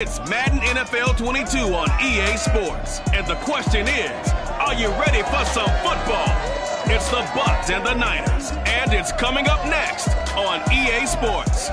It's Madden NFL 22 on EA Sports. And the question is, are you ready for some football? It's the Bucs and the Niners. And it's coming up next on EA Sports.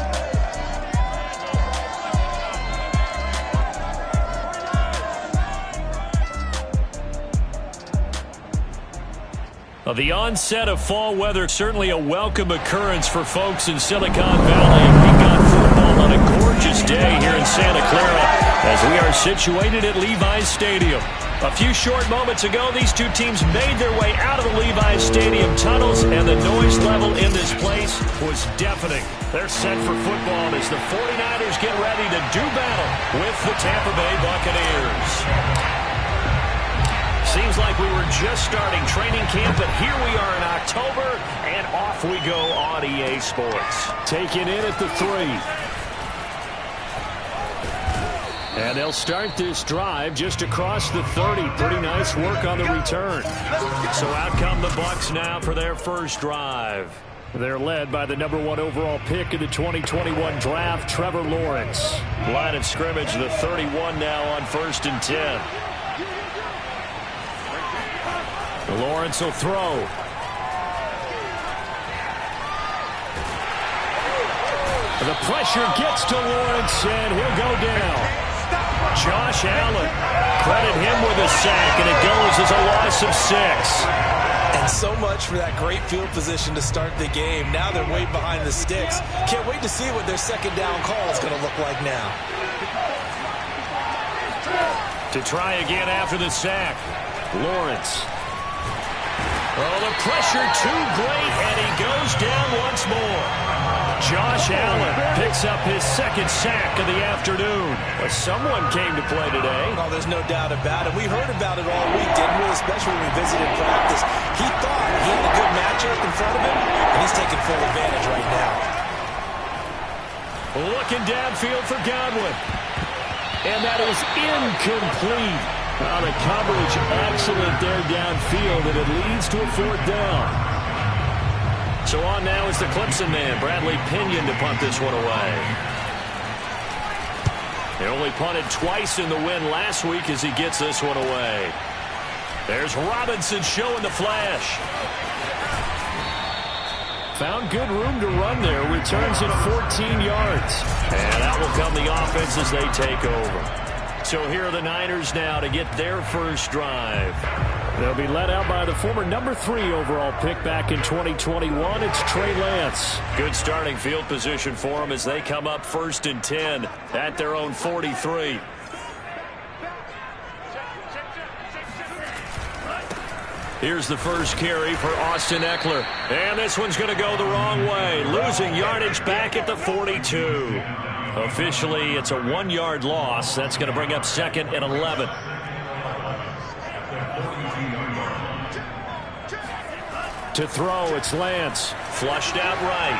The onset of fall weather, certainly a welcome occurrence for folks in Silicon Valley. And we got football on a gorgeous day here in Santa Clara as we are situated at Levi's Stadium. A few short moments ago, these two teams made their way out of the Levi's Stadium tunnels, and the noise level in this place was deafening. They're set for football as the 49ers get ready to do battle with the Tampa Bay Buccaneers. Seems like we were just starting training camp, but here we are in October, and off we go on EA Sports. Taken in at the 3. And they'll start this drive just across the 30. Pretty nice work on the return. So out come the Bucs now for their first drive. They're led by the number 1 overall pick in the 2021 draft, Trevor Lawrence. Line of scrimmage, the 31 now on 1st and 10. Lawrence will throw. The pressure gets to Lawrence, and he'll go down. Josh Allen, credit him with a sack, and it goes as a loss of 6. And so much for that great field position to start the game. Now they're way behind the sticks. Can't wait to see what their second down call is going to look like now. To try again after the sack, Lawrence. Oh, the pressure too great, and he goes down once more. Josh Allen picks up his second sack of the afternoon. Well, someone came to play today. Oh, there's no doubt about it. We heard about it all week, didn't we? Especially when we visited practice. He thought he had a good matchup in front of him, and he's taking full advantage right now. Looking downfield for Godwin. And that is incomplete. The coverage excellent there downfield, and it leads to a 4th down. So on now is the Clemson man, Bradley Pinion, to punt this one away. He only punted twice in the win last week as he gets this one away. There's Robinson showing the flash. Found good room to run there. Returns at 14 yards. And out will come the offense as they take over. So here are the Niners now to get their first drive. They'll be led out by the former number 3 overall pick back in 2021. It's Trey Lance. Good starting field position for them as they come up 1st and 10 at their own 43. Here's the first carry for Austin Eckler. And this one's going to go the wrong way. Losing yardage back at the 42. Officially, it's a 1-yard loss. That's going to bring up 2nd and 11. To throw, it's Lance. Flushed out right.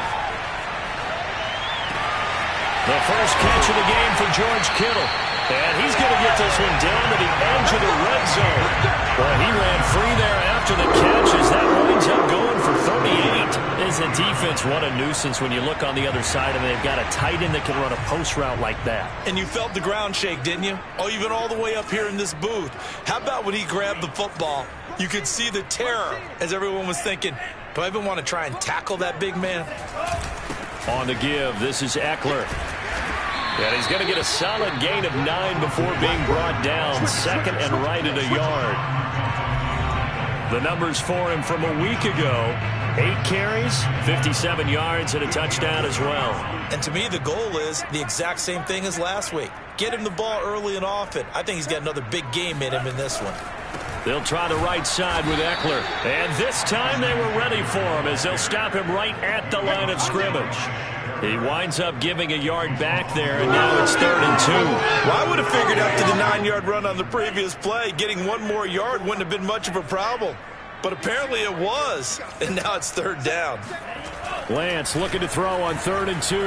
The first catch of the game for George Kittle. And he's going to get this one down to the edge of the red zone. Well, he ran free there after the catch as that winds up going for 38. Is the defense, what a nuisance when you look on the other side and they've got a tight end that can run a post route like that. And you felt the ground shake, didn't you? Oh, even all the way up here in this booth. How about when he grabbed the football? You could see the terror as everyone was thinking, do I even want to try and tackle that big man? On the give, this is Eckler. And he's going to get a solid gain of 9 before being brought down. 2nd and right at a yard. The numbers for him from a week ago. 8 carries, 57 yards, and a touchdown as well. And to me, the goal is the exact same thing as last week. Get him the ball early and often. I think he's got another big game in him in this one. They'll try the right side with Eckler. And this time they were ready for him as they'll stop him right at the line of scrimmage. He winds up giving a yard back there, and now it's 3rd and 2. Well, I would have figured after the 9-yard run on the previous play, getting 1 more yard wouldn't have been much of a problem. But apparently it was, and now it's 3rd down. Lance looking to throw on 3rd and 2.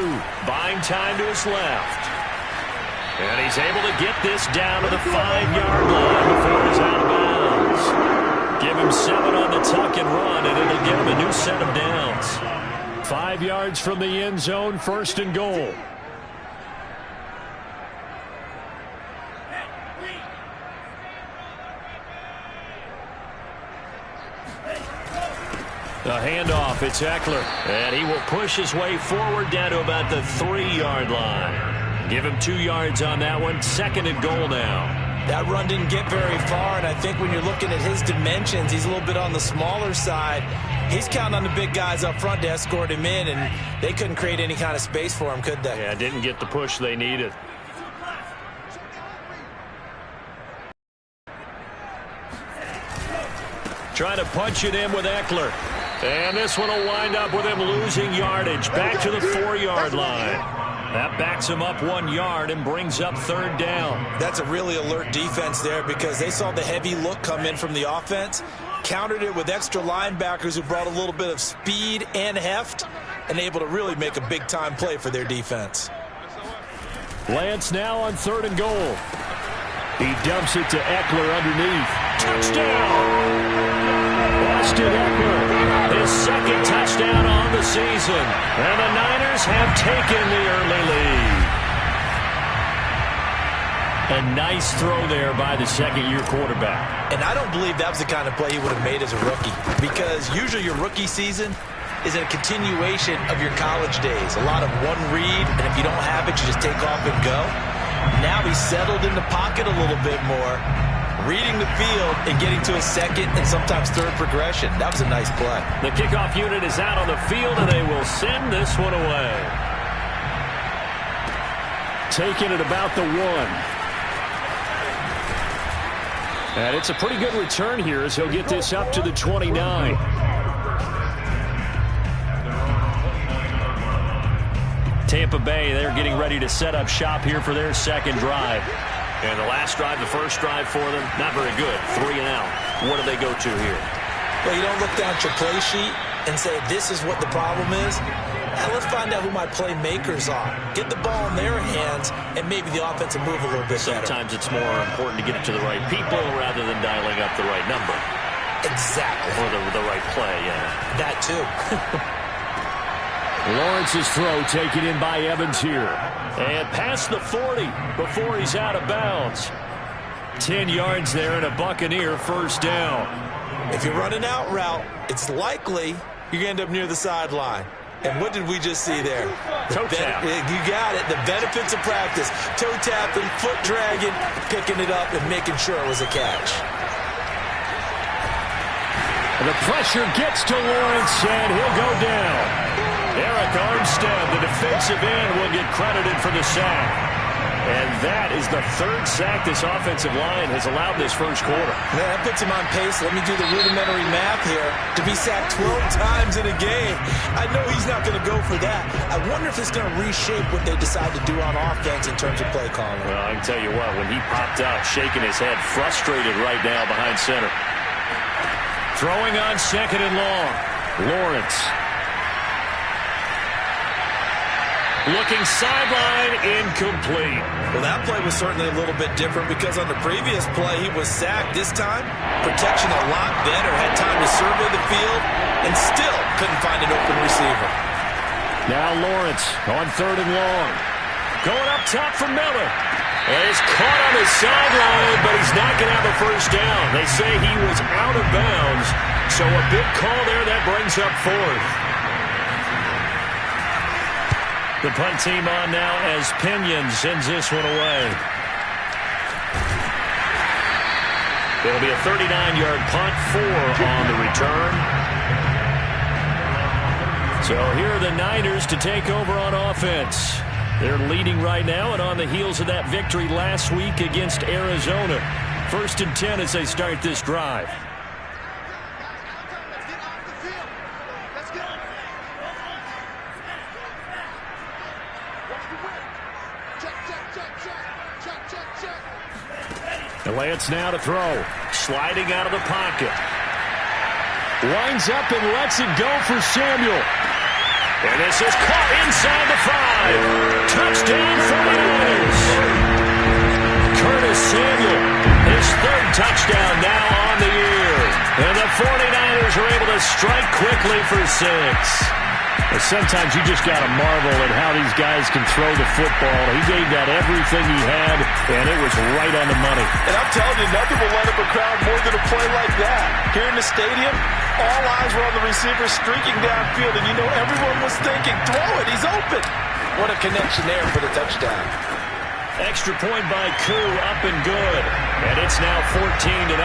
Buying time to his left. And he's able to get this down to the 5-yard line before he's out of bounds. Give him 7 on the tuck and run, and it'll give him a new set of downs. 5 yards from the end zone, 1st and goal. The handoff, it's Eckler. And he will push his way forward down to about the 3-yard line. Give him 2 yards on that one. 2nd and goal now. That run didn't get very far, and I think when you're looking at his dimensions, he's a little bit on the smaller side. He's counting on the big guys up front to escort him in, and they couldn't create any kind of space for him, could they? Yeah, didn't get the push they needed. Trying to punch it in with Eckler. And this one will wind up with him losing yardage. Back to the 4-yard line. That backs him up 1 yard and brings up 3rd down. That's a really alert defense there because they saw the heavy look come in from the offense, countered it with extra linebackers who brought a little bit of speed and heft, and able to really make a big-time play for their defense. Lance now on 3rd and goal. He dumps it to Eckler underneath. Touchdown! Austin Eckler, his 2nd touchdown on the season. And the Niners have taken the early lead. A nice throw there by the 2nd-year quarterback. And I don't believe that was the kind of play he would have made as a rookie, because usually your rookie season is a continuation of your college days. A lot of one read, and if you don't have it, you just take off and go. Now he's settled in the pocket a little bit more, reading the field and getting to a 2nd and sometimes 3rd progression. That was a nice play. The kickoff unit is out on the field, and they will send this one away. Taking it about the 1. And it's a pretty good return here as he'll get this up to the 29. Tampa Bay, they're getting ready to set up shop here for their 2nd drive. And the last drive, the first drive for them, not very good. 3 and out. What do they go to here? Well, you don't look down at your play sheet and say, this is what the problem is. Now let's find out who my playmakers are. Get the ball in their hands, and maybe the offense will move a little bit better. Sometimes it's more important to get it to the right people rather than dialing up the right number. Exactly. Or the right play, yeah. That too. Lawrence's throw taken in by Evans here. And past the 40 before he's out of bounds. 10 yards there and a Buccaneer 1st down. If you're running out route, it's likely you're going to end up near the sideline. And what did we just see there? Toe tap. You got it. The benefits of practice. Toe tapping, foot dragging, picking it up, and making sure it was a catch. And the pressure gets to Lawrence, and he'll go down. Eric Armstead, the defensive end, will get credited for the sack. And that is the 3rd sack this offensive line has allowed this first quarter. Man, that puts him on pace. Let me do the rudimentary math here. To be sacked 12 times in a game. I know he's not going to go for that. I wonder if it's going to reshape what they decide to do on offense in terms of play calling. Well, I can tell you what, when he popped out, shaking his head, frustrated right now behind center. Throwing on 2nd and long. Lawrence. Looking sideline, incomplete. Well, that play was certainly a little bit different because on the previous play, he was sacked. This time, protection a lot better. Had time to survey the field and still couldn't find an open receiver. Now Lawrence on 3rd and long. Going up top for Miller. And he's caught on his sideline, but he's not going to have a 1st down. They say he was out of bounds. So a big call there that brings up 4th. The punt team on now as Pinion sends this one away. It'll be a 39-yard punt, 4 on the return. So here are the Niners to take over on offense. They're leading right now and on the heels of that victory last week against Arizona. 1st and 10 as they start this drive. Lance now to throw. Sliding out of the pocket. Winds up and lets it go for Samuel. And this is caught inside the 5. Touchdown 49ers. Curtis Samuel, his 3rd touchdown now on the year. And the 49ers are able to strike quickly for 6. Sometimes you just got to marvel at how these guys can throw the football. He gave that everything he had, and it was right on the money. And I'm telling you, nothing will light up a crowd more than a play like that. Here in the stadium, All eyes were on the receiver streaking downfield, and you know everyone was thinking, throw it, he's open. What a connection there for the touchdown. Extra point by Koo, up and good. And it's now 14-0.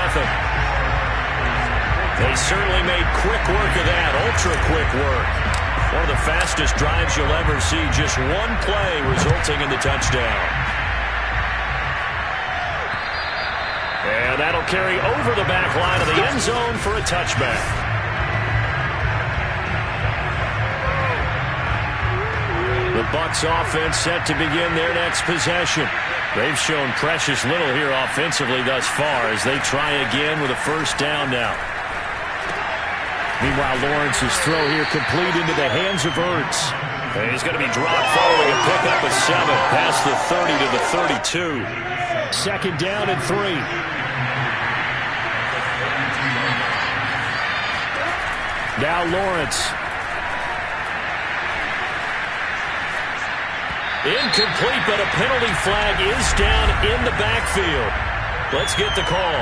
They certainly made quick work of that, ultra-quick work. One of the fastest drives you'll ever see, just one play resulting in the touchdown. And that'll carry over the back line of the end zone for a touchback. The Bucs offense set to begin their next possession. They've shown precious little here offensively thus far as they try again with a first down now. Meanwhile, Lawrence's throw here complete into the hands of Ertz. And he's going to be dropped following a pickup of 7 past the 30 to the 32. Second down and 3. Now Lawrence. Incomplete, but a penalty flag is down in the backfield. Let's get the call.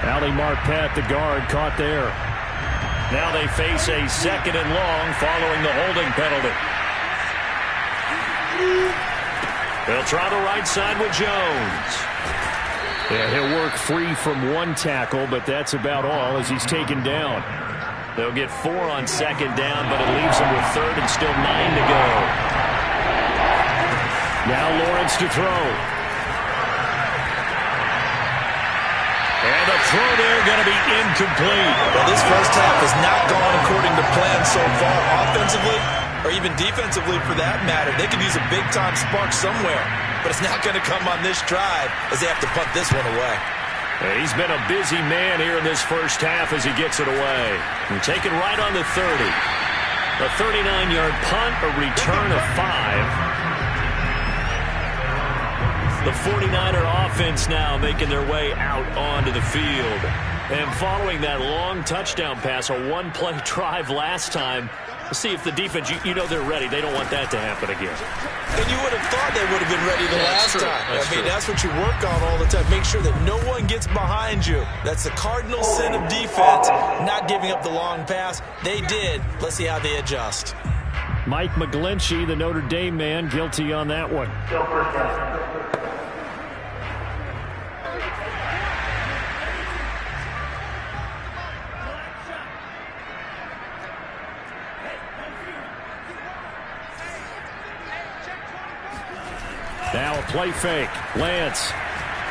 Ali Marpet, the guard, caught there. Now they face a second and long following the holding penalty. They'll try the right side with Jones. Yeah, he'll work free from one tackle, but that's about all as he's taken down. They'll get 4 on second down, but it leaves them with third and still 9 to go. Now Lawrence to throw. And the throw there going to be incomplete. Well, this first half has not gone according to plan so far, offensively or even defensively for that matter. They could use a big-time spark somewhere, but it's not going to come on this drive as they have to punt this one away. He's been a busy man here in this first half as he gets it away. And taken right on the 30. A 39-yard punt, a return of 5. The 49er offense now making their way out onto the field. And following that long touchdown pass, a one-play drive last time, we'll see if the defense, you know they're ready. They don't want that to happen again. And you would have thought they would have been ready the last time. That's what you work on all the time. Make sure that no one gets behind you. That's the cardinal sin of defense, not giving up the long pass. They did. Let's see how they adjust. Mike McGlinchey, the Notre Dame man, guilty on that one. Now a play fake. Lance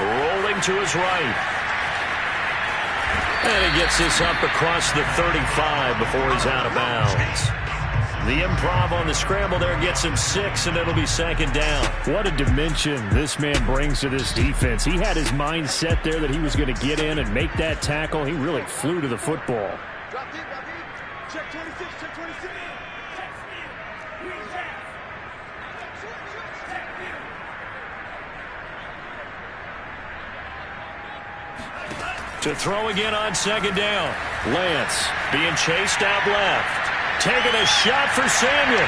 rolling to his right. And he gets this up across the 35 before he's out of bounds. The improv on the scramble there gets him 6, and it'll be second down. What a dimension this man brings to this defense. He had his mind set there that he was going to get in and make that tackle. He really flew to the football. Check 26, check 26. To throw again on second down. Lance being chased out left. Taking a shot for Samuel.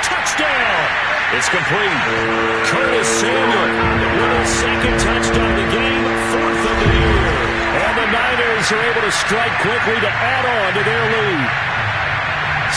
Touchdown. It's complete. Curtis Samuel with a second touchdown of the game, 4th of the year. And the Niners are able to strike quickly to add on to their lead.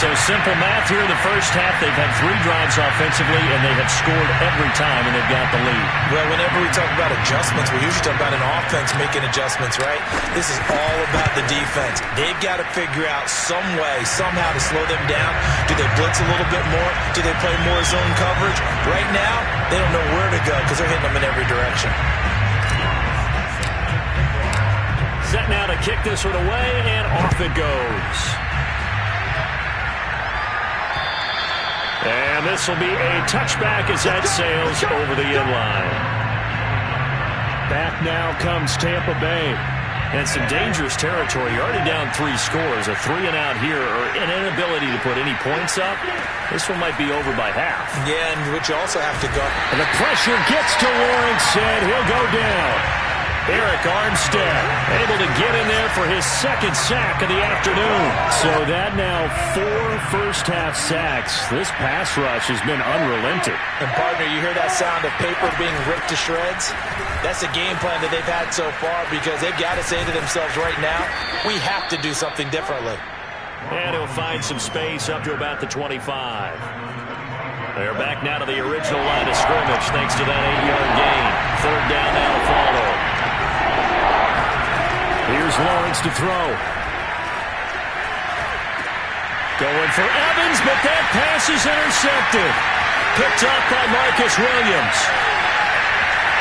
So simple math here in the first half. They've had 3 drives offensively, and they have scored every time, and they've got the lead. Well, whenever we talk about adjustments, we usually talk about an offense making adjustments, right? This is all about the defense. They've got to figure out some way, somehow to slow them down. Do they blitz a little bit more? Do they play more zone coverage? Right now, they don't know where to go because they're hitting them in every direction. Set now to kick this one away, and off it goes. And this will be a touchback as that sails over the inline. Back now comes Tampa Bay. And some dangerous territory. You're already down 3 scores. A 3-and-out here, or an inability to put any points up. This one might be over by half. Yeah, and which you also have to go. And the pressure gets to Lawrence, and he'll go down. Eric Armstead able to get in there for his second sack of the afternoon. So that now 4 first-half sacks. This pass rush has been unrelenting. And, partner, you hear that sound of paper being ripped to shreds? That's a game plan that they've had so far because they've got to say to themselves right now, we have to do something differently. And he'll find some space up to about the 25. They're back now to the original line of scrimmage thanks to that 8-yard gain. Third down now to follow. Here's Lawrence to throw. Going for Evans, but that pass is intercepted. Picked up by Marcus Williams.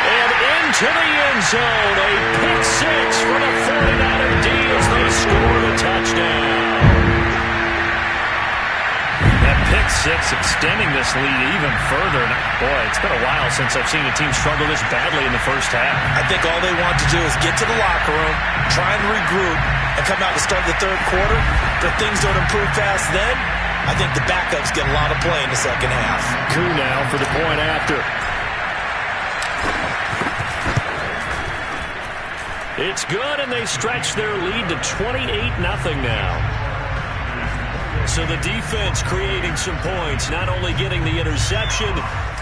And into the end zone. A pick six for the 49er D as they score the touchdown. That pick six extending this lead even further. Boy, it's been a while since I've seen a team struggle this badly in the first half. I think all they want to do is get to the locker room, try and regroup, and come out to start the third quarter. If things don't improve fast then, I think the backups get a lot of play in the second half. Koo now for the point after. It's good, and they stretch their lead to 28-0 now. So the defense creating some points, not only getting the interception,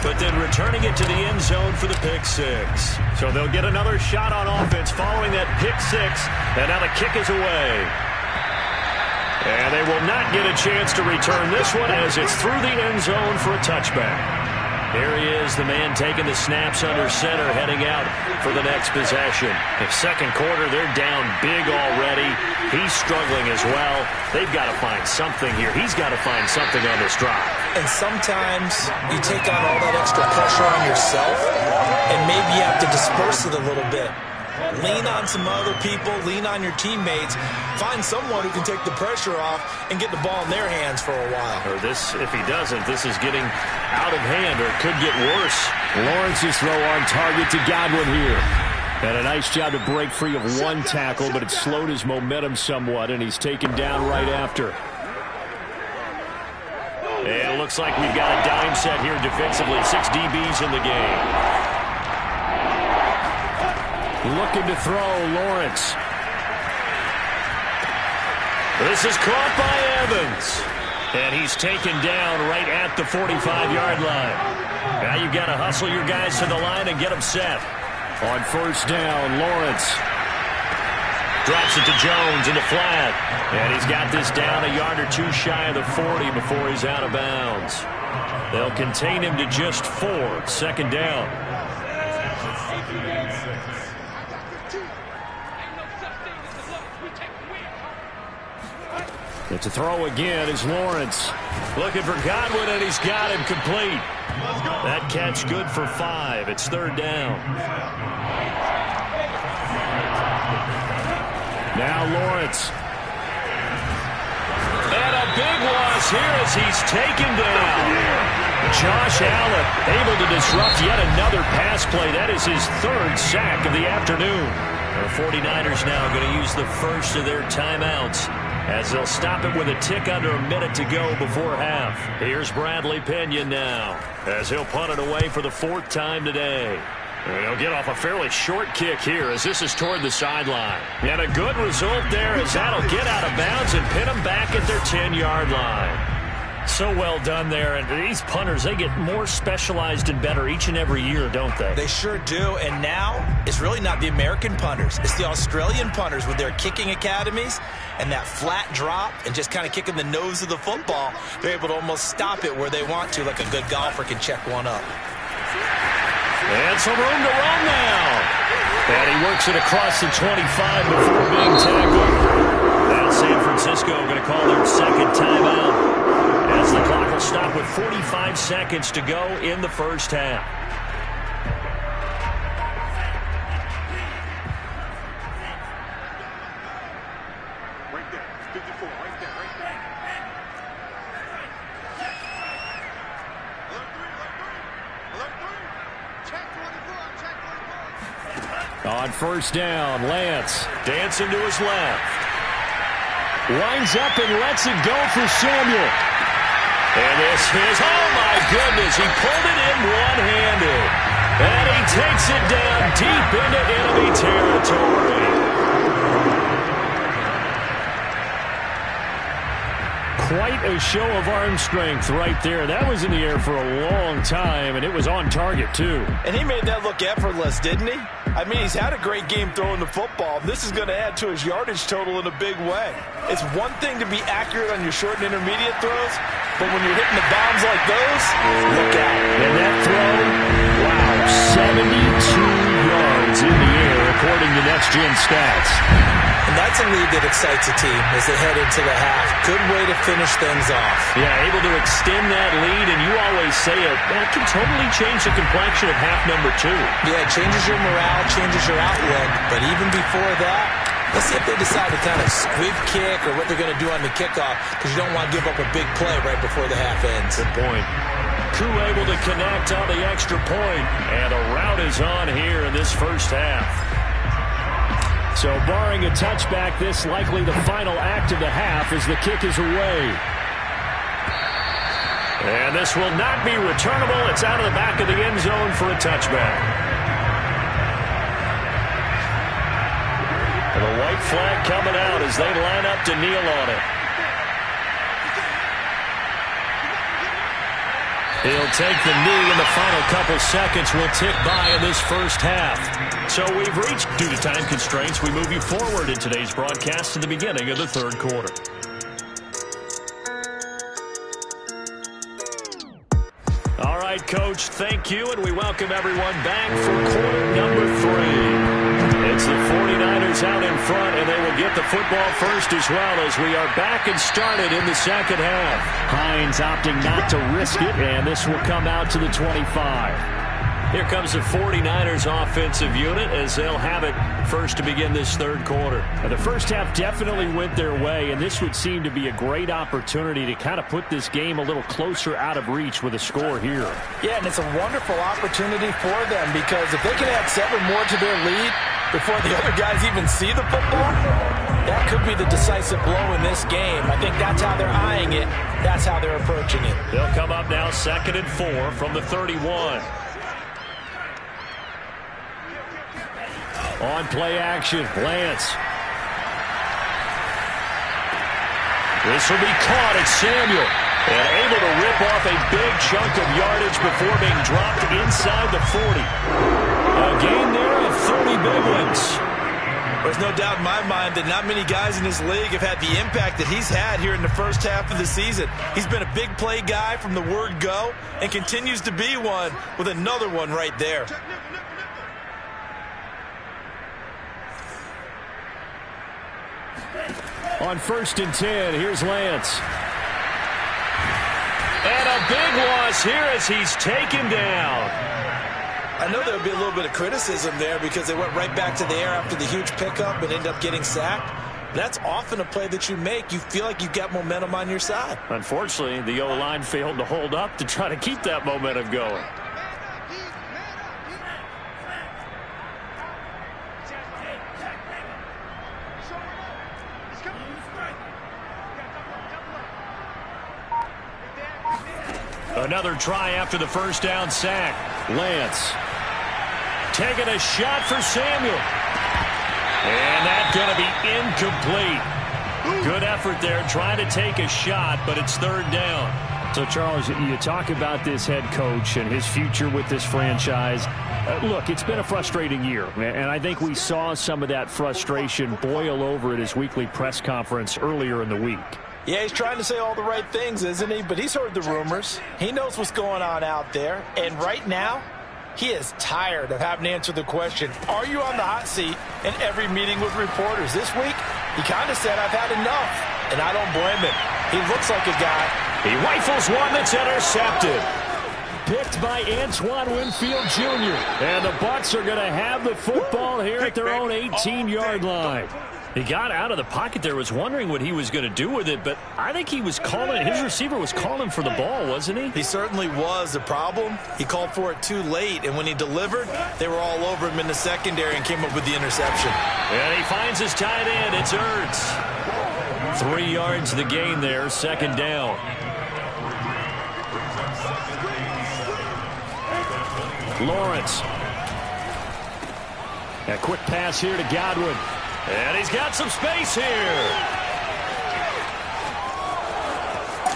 but then returning it to the end zone for the pick six. So they'll get another shot on offense following that pick six, and now the kick is away. And they will not get a chance to return this one as it's through the end zone for a touchback. Here he is, the man taking the snaps under center, heading out for the next possession. In second quarter, they're down big already. He's struggling as well. They've got to find something here. He's got to find something on this drive. And sometimes you take on all that extra pressure on yourself, and maybe you have to disperse it a little bit. Lean on some other people, lean on your teammates, find someone who can take the pressure off and get the ball in their hands for a while. Or this, if he doesn't, this is getting out of hand, or it could get worse. Lawrence's throw on target to Godwin here. And a nice job to break free of one tackle, but it slowed his momentum somewhat, and he's taken down right after. And it looks like we've got a dime set here defensively. 6 DBs in the game. Looking to throw, Lawrence. This is caught by Evans. And he's taken down right at the 45-yard line. Now you've got to hustle your guys to the line and get them set. On first down, Lawrence drops it to Jones in the flat. And he's got this down a yard or two shy of the 40 before he's out of bounds. They'll contain him to just 4. Second down. It's a throw again is Lawrence. Looking for Godwin, and he's got him complete. That catch good for 5. It's third down. Now Lawrence. And a big loss here as he's taken down. Josh Allen able to disrupt yet another pass play. That is his 3rd sack of the afternoon. The 49ers now going to use the first of their timeouts, as they'll stop it with a tick under a minute to go before half. Here's Bradley Pinion now, as he'll punt it away for the 4th time today. And he'll get off a fairly short kick here as this is toward the sideline. And a good result there as that'll get out of bounds and pin them back at their 10-yard line. So well done there. And these punters, they get more specialized and better each and every year, don't they? They sure do. And now it's really not the American punters. It's the Australian punters with their kicking academies and that flat drop and just kind of kicking the nose of the football. They're able to almost stop it where they want to, like a good golfer can check one up. And some room to run now. And he works it across the 25 before being tackled. Now San Francisco going to call their second timeout, as the clock will stop with 45 seconds to go in the first half. Right there. 54. Right there. Right there. Alert 3. Check 24. Check 24. On first down, Lance dancing to his left. Winds up and lets it go for Samuel. And this is, oh my goodness, he pulled it in one-handed. And he takes it down deep into enemy territory. Quite a show of arm strength right there. That was in the air for a long time, and it was on target, too. And he made that look effortless, didn't he? I mean, he's had a great game throwing the football. This is going to add to his yardage total in a big way. It's one thing to be accurate on your short and intermediate throws, but when you're hitting the bombs like those, look out. And that throw, wow, 72 yards in the air, according to Next Gen Stats. And that's a lead that excites a team as they head into the half. Good way to finish things off. Yeah, able to extend that lead, and you always say it, that can totally change the complexion of half number 2. Yeah, it changes your morale, changes your outlook. But even before that, let's see if they decide to kind of squib kick or what they're going to do on the kickoff, because you don't want to give up a big play right before the half ends. Good point. Koo able to connect on the extra point, and a rout is on here in this first half. So barring a touchback, this likely the final act of the half as the kick is away. And this will not be returnable. It's out of the back of the end zone for a touchback. And the white flag coming out as they line up to kneel on it. He'll take the knee, and the final couple seconds will tick by in this first half. So we've reached, due to time constraints, we move you forward in today's broadcast to the beginning of the third quarter. All right, Coach, thank you, and we welcome everyone back for quarter number 3. It's the 49ers out in front, and they will get the football first as well as we are back and started in the second half. Hines opting not to risk it, and this will come out to the 25. Here comes the 49ers offensive unit as they'll have it first to begin this third quarter. Now, the first half definitely went their way, and this would seem to be a great opportunity to kind of put this game a little closer out of reach with a score here. Yeah, and it's a wonderful opportunity for them because if they can add 7 more to their lead before the other guys even see the football, that could be the decisive blow in this game. I think that's how they're eyeing it. That's how they're approaching it. They'll come up now 2nd and 4 from the 31. On play action, Lance. This will be caught at Samuel. And able to rip off a big chunk of yardage before being dropped inside the 40. A gain there of 30 big ones. There's no doubt in my mind that not many guys in this league have had the impact that he's had here in the first half of the season. He's been a big play guy from the word go and continues to be one with another one right there. On 1st and 10, here's Lance. And a big loss here as he's taken down. I know there would be a little bit of criticism there because they went right back to the air after the huge pickup and ended up getting sacked. That's often a play that you make. You feel like you've got momentum on your side. Unfortunately, the O-line failed to hold up to try to keep that momentum going. Another try after the first down sack. Lance taking a shot for Samuel. And that's going to be incomplete. Good effort there trying to take a shot, but it's 3rd down. So, Charles, you talk about this head coach and his future with this franchise. Look, it's been a frustrating year, and I think we saw some of that frustration boil over at his weekly press conference earlier in the week. Yeah, he's trying to say all the right things, isn't he? But he's heard the rumors. He knows what's going on out there. And right now, he is tired of having to answer the question, are you on the hot seat in every meeting with reporters? This week, he kind of said, I've had enough. And I don't blame him. He looks like a guy. He rifles one that's intercepted. Picked by Antoine Winfield Jr. And the Bucs are going to have the football here at their own 18-yard line. He got out of the pocket there, was wondering what he was going to do with it, but I think he was calling, his receiver was calling for the ball, wasn't he? He certainly was. The problem, he called for it too late, and when he delivered, they were all over him in the secondary and came up with the interception. And he finds his tight end. It's Ertz. 3 yards the gain there, 2nd down. Lawrence. A quick pass here to Godwin. And he's got some space here.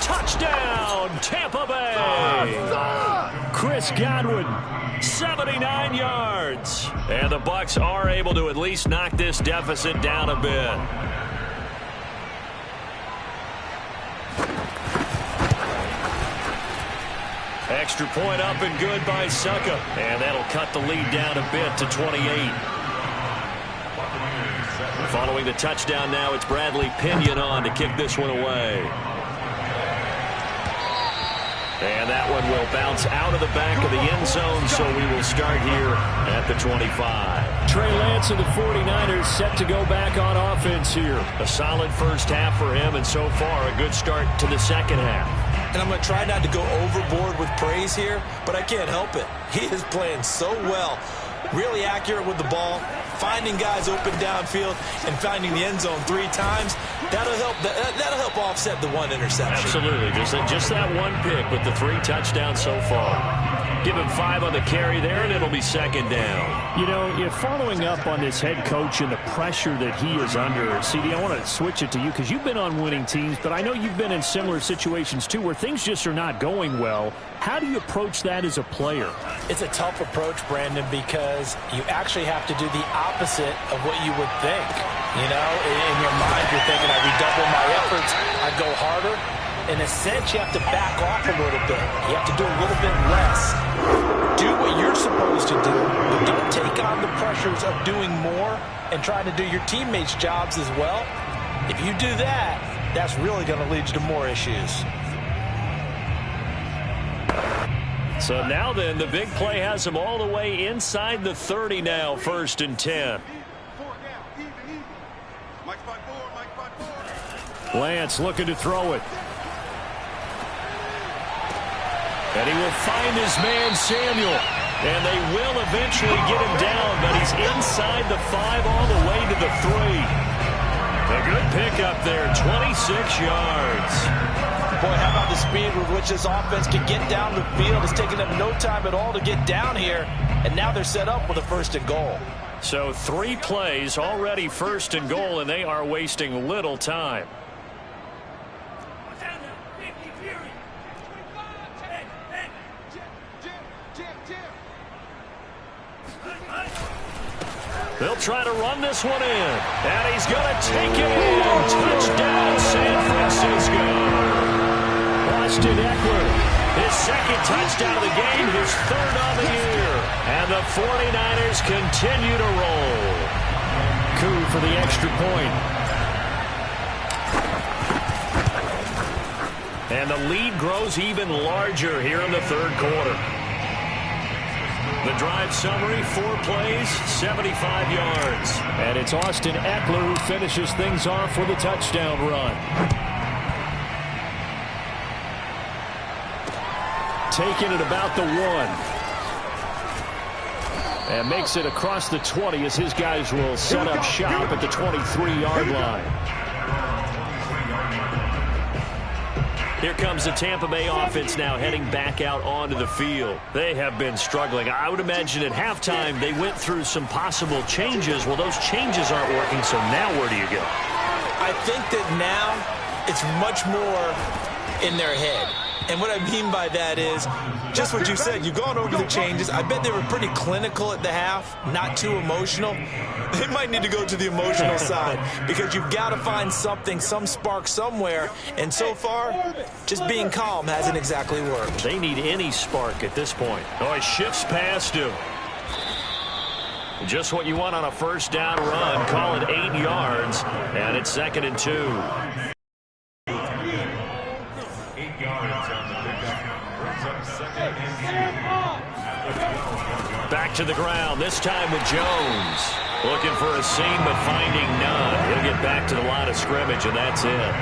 Touchdown, Tampa Bay. Chris Godwin, 79 yards. And the Bucs are able to at least knock this deficit down a bit. Extra point up and good by Succa. And that'll cut the lead down a bit to 28. Following the touchdown now, it's Bradley Pinion on to kick this one away. And that one will bounce out of the back of the end zone, so we will start here at the 25. Trey Lance of the 49ers set to go back on offense here. A solid first half for him, and so far a good start to the second half. And I'm going to try not to go overboard with praise here, but I can't help it. He is playing so well. Really accurate with the ball, finding guys open downfield, and finding the end zone 3 times. That'll help offset the 1 interception. Absolutely. Just that one pick with the 3 touchdowns so far. Give him 5 on the carry there, and it'll be second down. You know, you're following up on this head coach and the pressure that he is under. CD, I want to switch it to you because you've been on winning teams, but I know you've been in similar situations too where things just are not going well. How do you approach that as a player? It's a tough approach, Brandon, because you actually have to do the opposite of what you would think. You know, in your mind, you're thinking, I redouble my efforts, I go harder. In a sense, you have to back off a little bit. You have to do a little bit less. Do what you're supposed to do, but don't take on the pressures of doing more and trying to do your teammates' jobs as well. If you do that, that's really going to lead you to more issues. So now then, the big play has him all the way inside the 30 now, 1st and 10. Lance looking to throw it. And he will find his man, Samuel. And they will eventually get him down, but he's inside the 5 all the way to the 3. A good pickup there, 26 yards. Boy, how about the speed with which this offense can get down the field? It's taken them no time at all to get down here, and now they're set up with a 1st and goal. So 3 plays, already 1st and goal, and they are wasting little time. They'll try to run this one in. And he's going to take it in. Touchdown, San Francisco. Austin Eckler, his 2nd touchdown of the game, his 3rd on the year. And the 49ers continue to roll. Coup for the extra point. And the lead grows even larger here in the 3rd quarter. The drive summary, 4 plays, 75 yards. And it's Austin Eckler who finishes things off with a touchdown run. Taking it about the 1. And makes it across the 20 as his guys will set up shop at the 23-yard line. Here comes the Tampa Bay offense now heading back out onto the field. They have been struggling. I would imagine at halftime they went through some possible changes. Well, those changes aren't working, so now where do you go? I think that now it's much more in their head. And what I mean by that is just what you said. You've gone over the changes. I bet they were pretty clinical at the half, not too emotional. They might need to go to the emotional side because you've got to find something, some spark somewhere. And so far, just being calm hasn't exactly worked. They need any spark at this point. Oh, he shifts past him. Just what you want on a 1st down run. Call it 8 yards, and it's 2nd and 2. Back to the ground, this time with Jones. Looking for a seam, but finding none. He'll get back to the line of scrimmage, and that's it.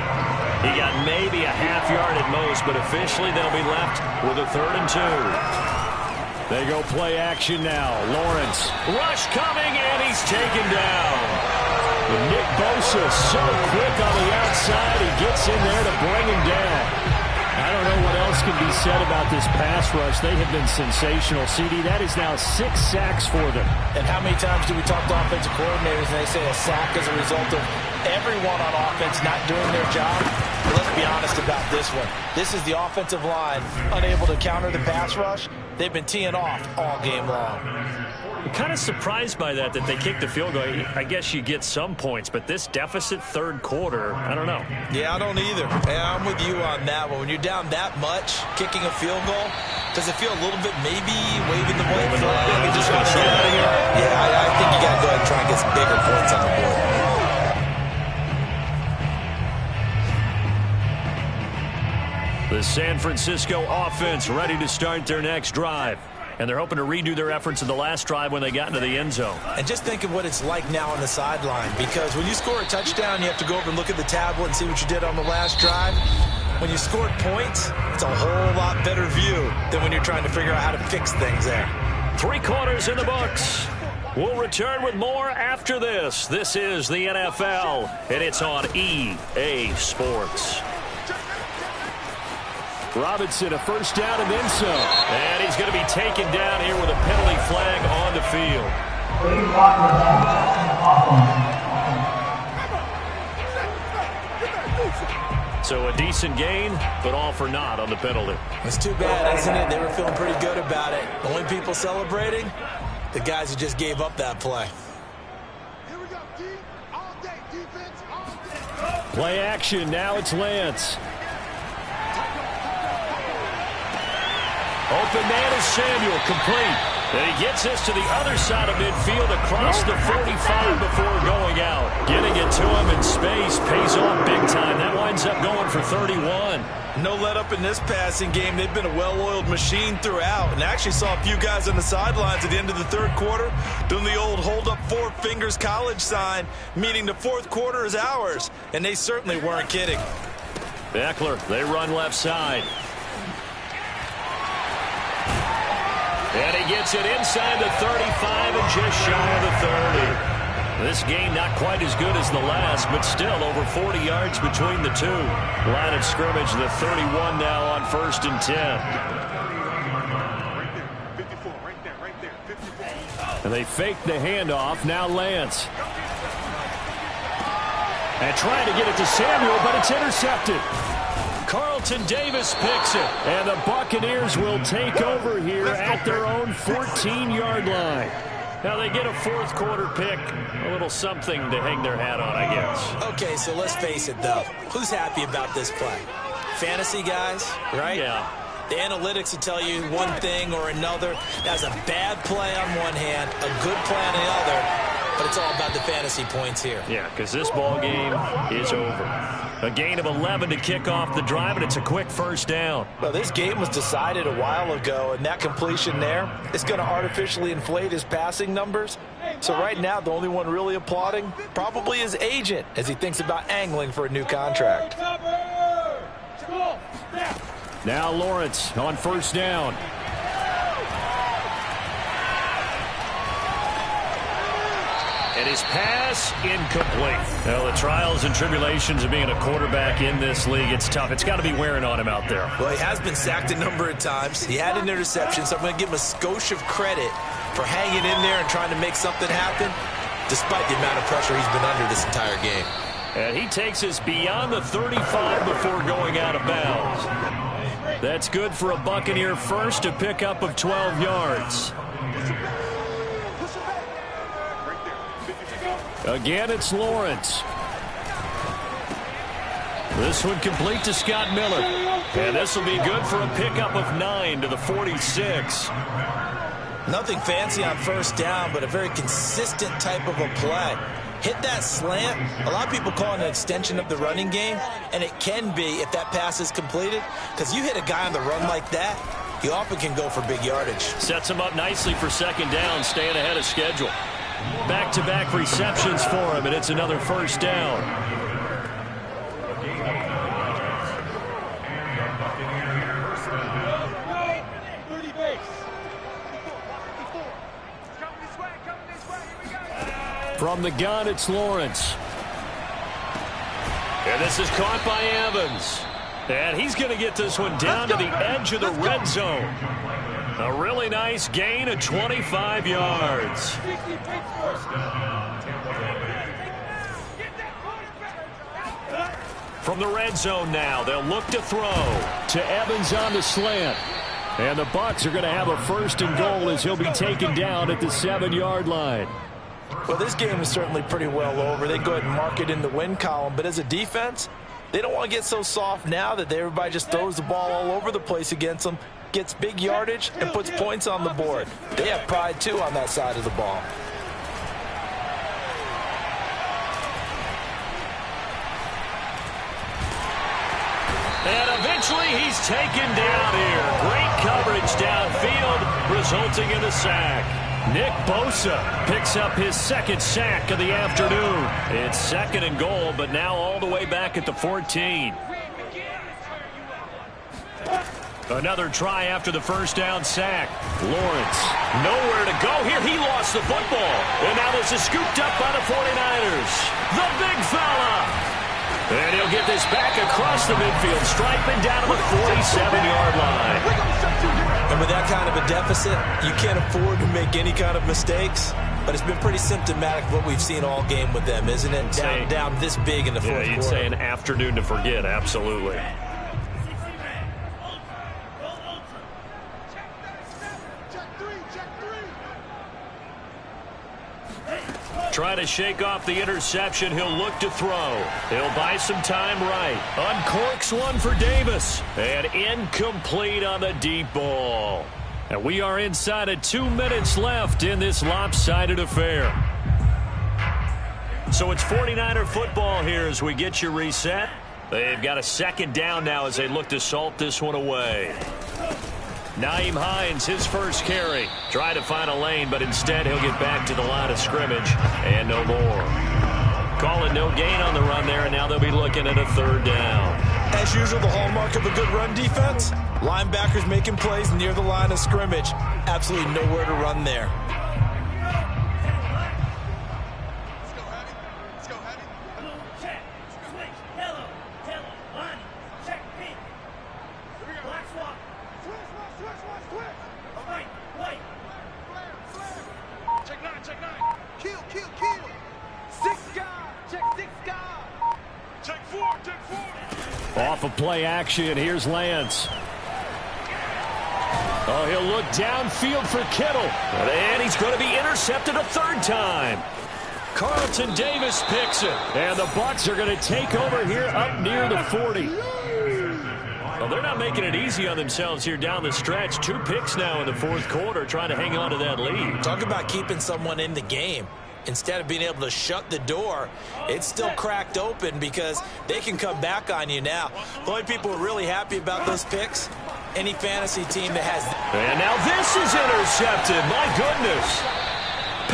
He got maybe a half yard at most, but officially they'll be left with a 3rd and 2. They go play action now. Lawrence. Rush coming, and he's taken down. And Nick Bosa so quick on the outside. He gets in there to bring him down. I don't know what else can be said about this pass rush. They have been sensational, CD. That is now 6 sacks for them. And how many times do we talk to offensive coordinators and they say a sack is a result of everyone on offense not doing their job? Well, let's be honest about this one. This is the offensive line unable to counter the pass rush. They've been teeing off all game long. I'm kind of surprised by that they kicked the field goal. I guess you get some points, but this deficit third quarter, I don't know. Yeah, I don't either. And I'm with you on that one. When you're down that much, kicking a field goal, does it feel a little bit maybe waving the white flag and just want to get out of here? Yeah, I think you got to go ahead and try and get some bigger points on the board. The San Francisco offense ready to start their next drive. And they're hoping to redo their efforts in the last drive when they got into the end zone. And just think of what it's like now on the sideline, because when you score a touchdown, you have to go over and look at the tablet and see what you did on the last drive. When you scored points, it's a whole lot better view than when you're trying to figure out how to fix things there. 3 quarters in the books. We'll return with more after this. This is the NFL, and it's on EA Sports. Robinson, a first down and then some. And he's going to be taken down here with a penalty flag on the field. So a decent gain, but all for naught on the penalty. It's too bad, isn't it? They were feeling pretty good about it. The only people celebrating, the guys who just gave up that play. Here we go, D. All day, defense, all day. Play action, now it's Lance. Open man is Samuel, complete. And he gets this to the other side of midfield across the 45 before going out. Getting it to him in space pays off big time. That winds up going for 31. No let up in this passing game. They've been a well-oiled machine throughout. And I actually saw a few guys on the sidelines at the end of the third quarter doing the old hold up 4 fingers college sign, meaning the fourth quarter is ours. And they certainly weren't kidding. Eckler, they run left side. And he gets it inside the 35 and just shy of the 30. This game not quite as good as the last, but still over 40 yards between the two. Line of scrimmage, the 31 now on 1st and 10. Right there, 54, right there, 54. And they fake the handoff. Now Lance. And trying to get it to Samuel, but it's intercepted. Carlton Davis picks it. And the Buccaneers will take over here at their own 14-yard line. Now they get a fourth quarter pick. A little something to hang their hat on, I guess. Okay, so let's face it, though. Who's happy about this play? Fantasy guys, right? Yeah. The analytics will tell you one thing or another. That's a bad play on one hand, a good play on the other. But it's all about the fantasy points here. Yeah, because this ball game is over. A gain of 11 to kick off the drive, and it's a quick first down. Well, this game was decided a while ago, and that completion there is going to artificially inflate his passing numbers. So right now, the only one really applauding probably his agent as he thinks about angling for a new contract. Now Lawrence on first down. And his pass incomplete. Well, the trials and tribulations of being a quarterback in this league, it's tough. It's got to be wearing on him out there. Well, he has been sacked a number of times. He had an interception, so I'm going to give him a skosh of credit for hanging in there and trying to make something happen, despite the amount of pressure he's been under this entire game. And he takes us beyond the 35 before going out of bounds. That's good for a Buccaneer first, a pickup of 12 yards. Again, it's Lawrence. This one complete to Scott Miller. And this will be good for a pickup of 9 to the 46. Nothing fancy on first down, but a very consistent type of a play. Hit that slant. A lot of people call it an extension of the running game, and it can be if that pass is completed, because you hit a guy on the run like that, you often can go for big yardage. Sets him up nicely for second down, staying ahead of schedule. Back-to-back receptions for him, and it's another first down. From the gun, it's Lawrence. And this is caught by Evans. And he's going to get this one down to the edge of the red zone. A really nice gain of 25 yards. From the red zone now, they'll look to throw. To Evans on the slant. And the Bucs are going to have a 1st and goal as he'll be taken down at the 7-yard line. Well, this game is certainly pretty well over. They go ahead and mark it in the win column. But as a defense, they don't want to get so soft now that everybody just throws the ball all over the place against them, gets big yardage, and puts points on the board. They have pride, too, on that side of the ball. And eventually he's taken down here. Great coverage downfield, resulting in a sack. Nick Bosa picks up his 2nd sack of the afternoon. It's 2nd and goal, but now all the way back at the 14. Another try after the 1st down sack. Lawrence, nowhere to go here. He lost the football. And now this is scooped up by the 49ers. The big fella. And he'll get this back across the midfield stripe and down to the 47-yard line. And with that kind of a deficit, you can't afford to make any kind of mistakes. But it's been pretty symptomatic of what we've seen all game with them, isn't it? Down this big in the fourth quarter. You'd say an afternoon to forget, absolutely. Try to shake off the interception. He'll look to throw. He'll buy some time right. Uncorks one for Davis. And incomplete on the deep ball. And we are inside of 2 minutes left in this lopsided affair. So it's 49er football here as we get you reset. They've got a 2nd down now as they look to salt this one away. Nyheim Hines, his 1st carry. Try to find a lane, but instead he'll get back to the line of scrimmage. And no more. Calling no gain on the run there, and now they'll be looking at a 3rd down. As usual, the hallmark of a good run defense, linebackers making plays near the line of scrimmage. Absolutely nowhere to run there. Off of play action, here's Lance. Oh, he'll look downfield for Kittle. And he's going to be intercepted a 3rd time. Carlton Davis picks it. And the Bucs are going to take over here up near the 40. Well, they're not making it easy on themselves here down the stretch. 2 picks now in the 4th quarter, trying to hang on to that lead. Talk about keeping someone in the game. Instead of being able to shut the door, it's still cracked open because they can come back on you now. The only people who are really happy about those picks, any fantasy team that has... And now this is intercepted. My goodness.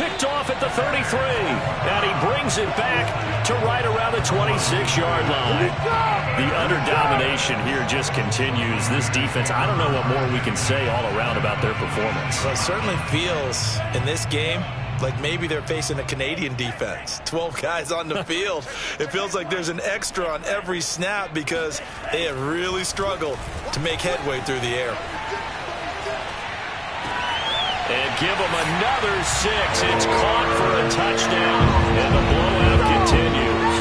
Picked off at the 33. And he brings it back to right around the 26-yard line. The utter domination here just continues. This defense, I don't know what more we can say all around about their performance. Well, it certainly feels in this game like maybe they're facing a Canadian defense. 12 guys on the field. It feels like there's an extra on every snap because they have really struggled to make headway through the air. And give them another 6. It's caught for a touchdown. And the blowout continues.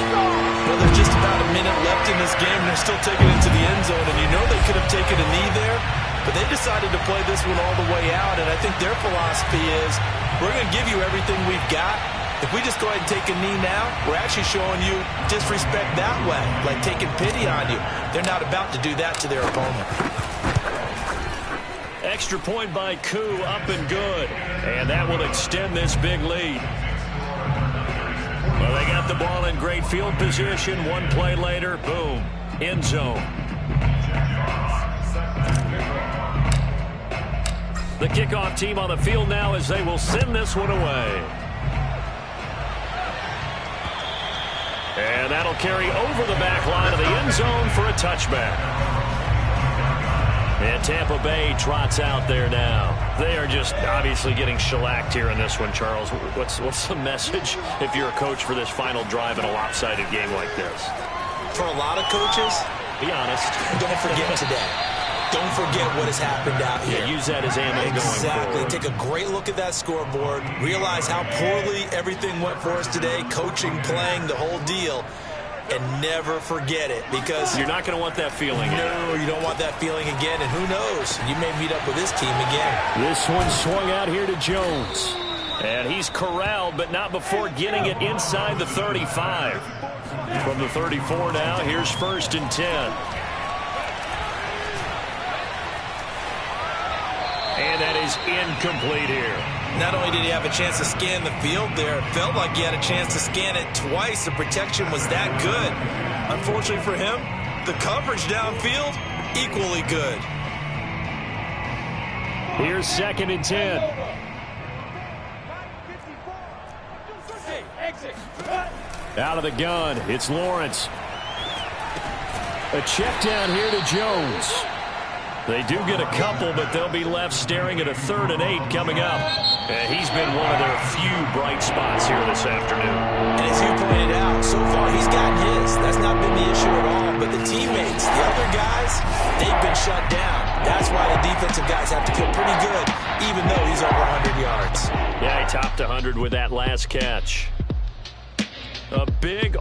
Well, there's just about a minute left in this game. They're still taking it to the end zone. And you know they could have taken a knee there. But they decided to play this one all the way out. And I think their philosophy is, we're going to give you everything we've got. If we just go ahead and take a knee now, we're actually showing you disrespect that way, like taking pity on you. They're not about to do that to their opponent. Extra point by Koo, up and good. And that will extend this big lead. Well, they got the ball in great field position. One play later, boom, end zone. The kickoff team on the field now as they will send this one away. And that'll carry over the back line of the end zone for a touchback. And Tampa Bay trots out there now. They are just obviously getting shellacked here in this one, Charles. What's the message if you're a coach for this final drive in a lopsided game like this? For a lot of coaches, Be honest. Don't forget today. Don't forget what has happened out here. Yeah, use that as ammo going forward. Exactly. Take a great look at that scoreboard. Realize how poorly everything went for us today. Coaching, playing, the whole deal. And never forget it, because you're not going to want that feeling. No, you don't want that feeling again. And who knows? You may meet up with this team again. This one swung out here to Jones. And he's corralled, but not before getting it inside the 35. From the 34 now, here's 1st and 10. And that is incomplete here. Not only did he have a chance to scan the field there, it felt like he had a chance to scan it twice. The protection was that good. Unfortunately for him, the coverage downfield, equally good. Here's 2nd and 10. Out of the gun, it's Lawrence. A check down here to Jones. They do get a couple, but they'll be left staring at a 3rd and 8 coming up. He's been one of their few bright spots here this afternoon. And as you pointed out, so far he's gotten his. That's not been the issue at all. But the teammates, the other guys, they've been shut down. That's why the defensive guys have to feel pretty good, even though he's over 100 yards. Yeah, he topped 100 with that last catch. A big